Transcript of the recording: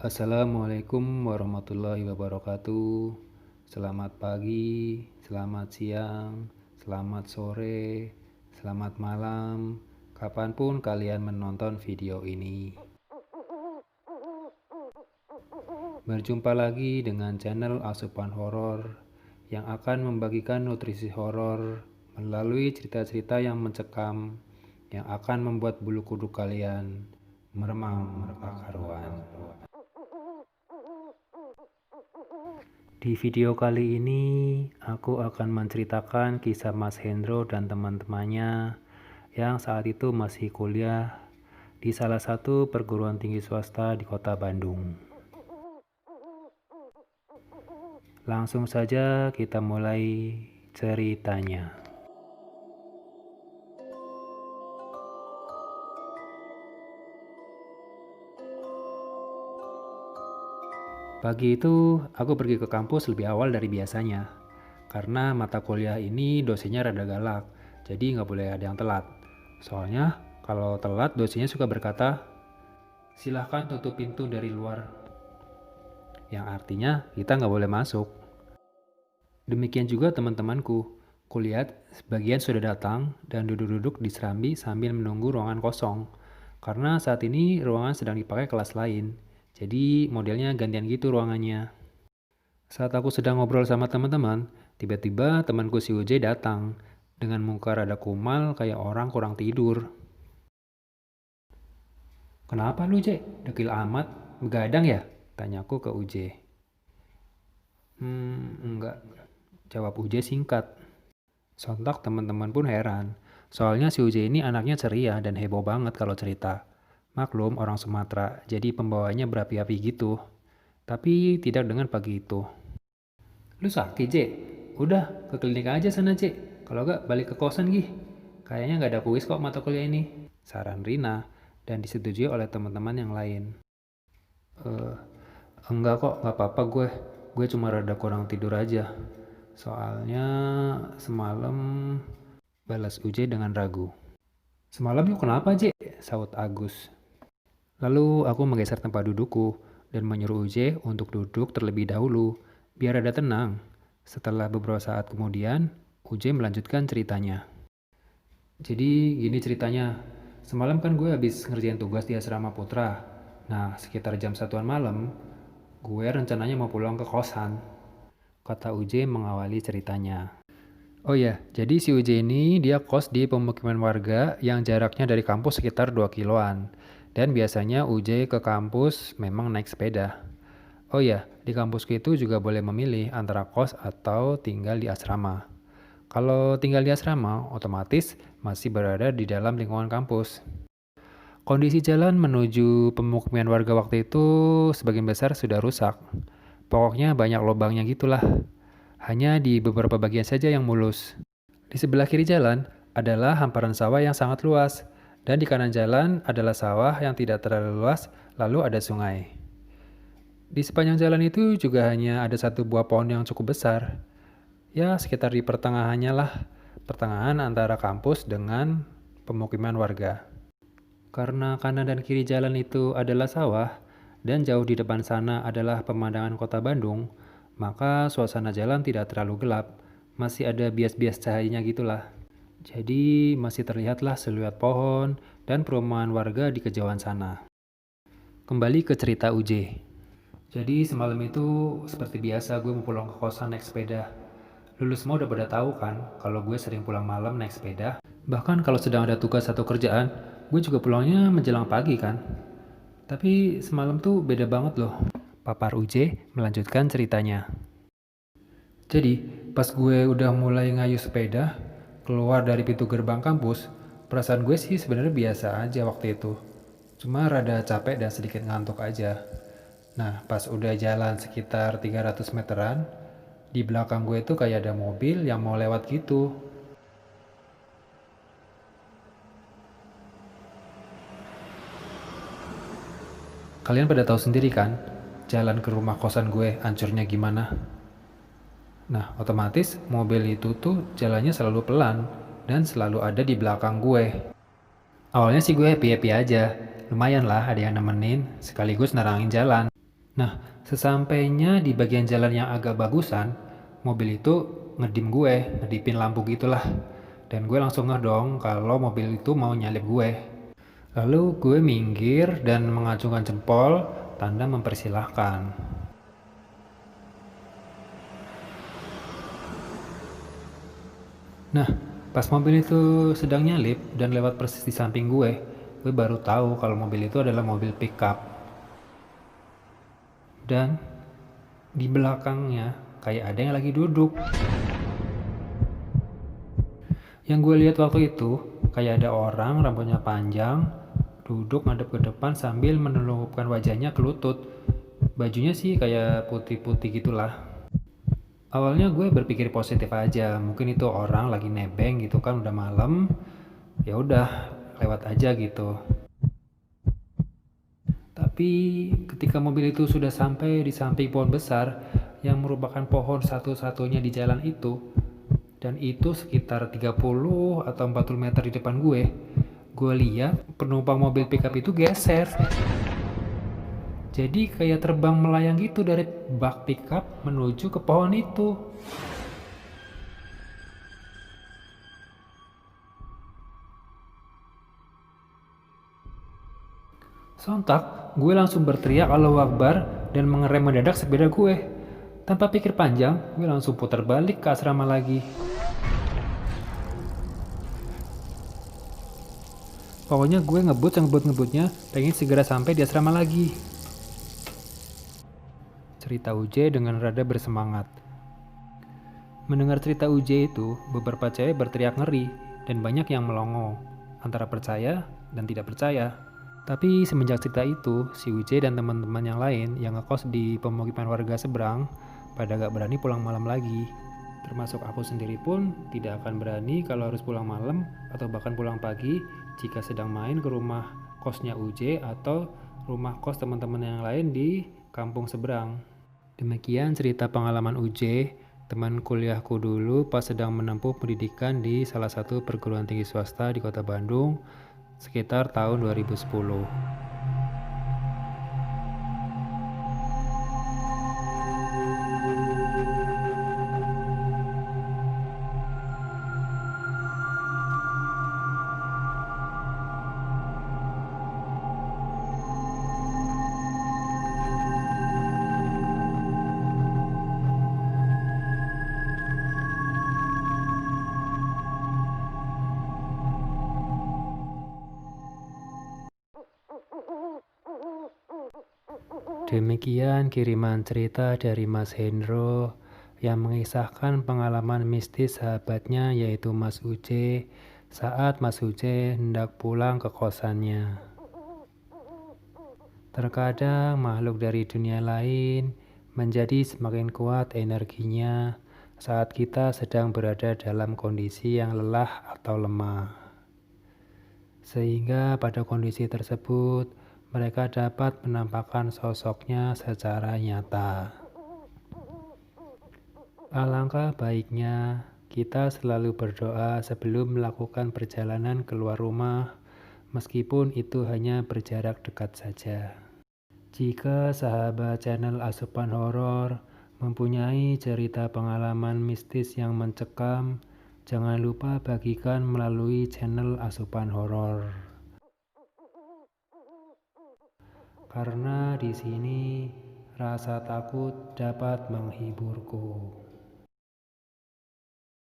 Assalamualaikum warahmatullahi wabarakatuh. Selamat pagi, selamat siang, selamat sore, selamat malam, kapanpun kalian menonton video ini. Berjumpa lagi dengan channel Asupan Horor yang akan membagikan nutrisi horor melalui cerita-cerita yang mencekam yang akan membuat bulu kuduk kalian meremang tak karuan. Di video kali ini, aku akan menceritakan kisah Mas Hendro dan teman-temannya yang saat itu masih kuliah di salah satu perguruan tinggi swasta di kota Bandung. Langsung saja kita mulai ceritanya. Pagi itu, aku pergi ke kampus lebih awal dari biasanya. Karena mata kuliah ini dosennya rada galak, jadi nggak boleh ada yang telat. Soalnya, kalau telat dosennya suka berkata, "Silahkan tutup pintu dari luar." Yang artinya, kita nggak boleh masuk. Demikian juga teman-temanku. Kulihat sebagian sudah datang dan duduk-duduk di serambi sambil menunggu ruangan kosong. Karena saat ini ruangan sedang dipakai kelas lain. Jadi modelnya gantian gitu ruangannya. Saat aku sedang ngobrol sama teman-teman, tiba-tiba temanku si UJ datang dengan muka rada kumal kayak orang kurang tidur. "Kenapa lu, J? Dekil amat, begadang ya?" tanyaku ke UJ. Enggak," jawab UJ singkat. Sontak teman-teman pun heran. Soalnya si UJ ini anaknya ceria dan heboh banget kalau cerita. Maklum orang Sumatera, jadi pembawanya berapi-api gitu. Tapi tidak dengan pagi itu. "Lu sakit, J? Udah, ke klinik aja sana, J. Kalau gak, balik ke kosan, Gih. Kayaknya gak ada kuis kok mata kuliah ini," saran Rina, dan disetujui oleh teman-teman yang lain. Enggak kok, gak apa-apa gue. Gue cuma rada kurang tidur aja. Soalnya semalam," balas UJ dengan ragu. "Semalam lu kenapa, J?" saut Agus. Lalu aku menggeser tempat dudukku dan menyuruh UJ untuk duduk terlebih dahulu, biar ada tenang. Setelah beberapa saat kemudian, UJ melanjutkan ceritanya. "Jadi gini ceritanya, semalam kan gue habis ngerjain tugas di asrama putra. Nah, sekitar jam 1-an malam, gue rencananya mau pulang ke kosan," kata UJ mengawali ceritanya. Oh ya, jadi si UJ ini dia kos di pemukiman warga yang jaraknya dari kampus sekitar 2 kiloan. Dan biasanya UJ ke kampus memang naik sepeda. Oh ya, di kampusku itu juga boleh memilih antara kos atau tinggal di asrama. Kalau tinggal di asrama, otomatis masih berada di dalam lingkungan kampus. Kondisi jalan menuju pemukiman warga waktu itu sebagian besar sudah rusak. Pokoknya banyak lubangnya gitulah. Hanya di beberapa bagian saja yang mulus. Di sebelah kiri jalan adalah hamparan sawah yang sangat luas, dan di kanan jalan adalah sawah yang tidak terlalu luas, lalu ada sungai. Di sepanjang jalan itu juga hanya ada satu buah pohon yang cukup besar. Ya, sekitar di pertengahannya lah, pertengahan antara kampus dengan pemukiman warga. Karena kanan dan kiri jalan itu adalah sawah, dan jauh di depan sana adalah pemandangan kota Bandung, maka suasana jalan tidak terlalu gelap, masih ada bias-bias cahayanya gitulah. Jadi masih terlihatlah siluet pohon dan perumahan warga di kejauhan sana. Kembali ke cerita UJ. Jadi semalam itu seperti biasa gue mau pulang ke kosan naik sepeda. Lulus semua udah pada tahu kan kalau gue sering pulang malam naik sepeda. Bahkan kalau sedang ada tugas atau kerjaan, gue juga pulangnya menjelang pagi kan. Tapi semalam tuh beda banget loh. Papar UJ melanjutkan ceritanya. Jadi, pas gue udah mulai ngayuh sepeda, keluar dari pintu gerbang kampus, perasaan gue sih sebenarnya biasa aja waktu itu. Cuma rada capek dan sedikit ngantuk aja. Nah, pas udah jalan sekitar 300 meteran, di belakang gue tuh kayak ada mobil yang mau lewat gitu. Kalian pada tahu sendiri kan, jalan ke rumah kosan gue hancurnya gimana? Nah, otomatis mobil itu tuh jalannya selalu pelan dan selalu ada di belakang gue. Awalnya sih gue happy-happy aja, lumayan lah ada yang nemenin, sekaligus nerangin jalan. Nah, sesampainya di bagian jalan yang agak bagusan, mobil itu ngedipin lampu gitulah. Dan gue langsung ngeh dong kalau mobil itu mau nyalip gue. Lalu gue minggir dan mengacungkan jempol, tanda mempersilahkan. Nah, pas mobil itu sedang nyalip dan lewat persis di samping gue baru tahu kalau mobil itu adalah mobil pickup. Dan di belakangnya kayak ada yang lagi duduk. Yang gue lihat waktu itu kayak ada orang rambutnya panjang, duduk ngadep ke depan sambil menelungupkan wajahnya ke lutut. Bajunya sih kayak putih-putih gitulah. Awalnya gue berpikir positif aja, mungkin itu orang lagi nebeng gitu kan udah malam, ya udah lewat aja gitu. Tapi ketika mobil itu sudah sampai di samping pohon besar yang merupakan pohon satu-satunya di jalan itu, dan itu sekitar 30 atau 40 meter di depan gue lihat penumpang mobil pickup itu geser. Jadi kayak terbang melayang gitu dari bak pickup menuju ke pohon itu. Sontak, gue langsung berteriak Allahu Akbar dan mengerem mendadak sepeda gue. Tanpa pikir panjang, gue langsung putar balik ke asrama lagi. Pokoknya gue ngebut ngebutnya pengen segera sampai di asrama lagi. Cerita UJ dengan rada bersemangat. Mendengar cerita UJ itu, beberapa cewek berteriak ngeri dan banyak yang melongo, antara percaya dan tidak percaya. Tapi semenjak cerita itu, si UJ dan teman-teman yang lain yang ngekos di pemukiman warga seberang pada gak berani pulang malam lagi. Termasuk aku sendiri pun tidak akan berani kalau harus pulang malam atau bahkan pulang pagi jika sedang main ke rumah kosnya UJ atau rumah kos teman-teman yang lain di kampung seberang. Demikian cerita pengalaman UJ, teman kuliahku dulu pas sedang menempuh pendidikan di salah satu perguruan tinggi swasta di kota Bandung sekitar tahun 2010. Demikian kiriman cerita dari Mas Hendro yang mengisahkan pengalaman mistis sahabatnya yaitu Mas Uce saat Mas Uce hendak pulang ke kosannya. Terkadang makhluk dari dunia lain menjadi semakin kuat energinya saat kita sedang berada dalam kondisi yang lelah atau lemah. Sehingga pada kondisi tersebut mereka dapat menampakkan sosoknya secara nyata. Alangkah baiknya kita selalu berdoa sebelum melakukan perjalanan keluar rumah, meskipun itu hanya berjarak dekat saja. Jika sahabat channel Asupan Horor mempunyai cerita pengalaman mistis yang mencekam, jangan lupa bagikan melalui channel Asupan Horor. Karena di sini rasa takut dapat menghiburku.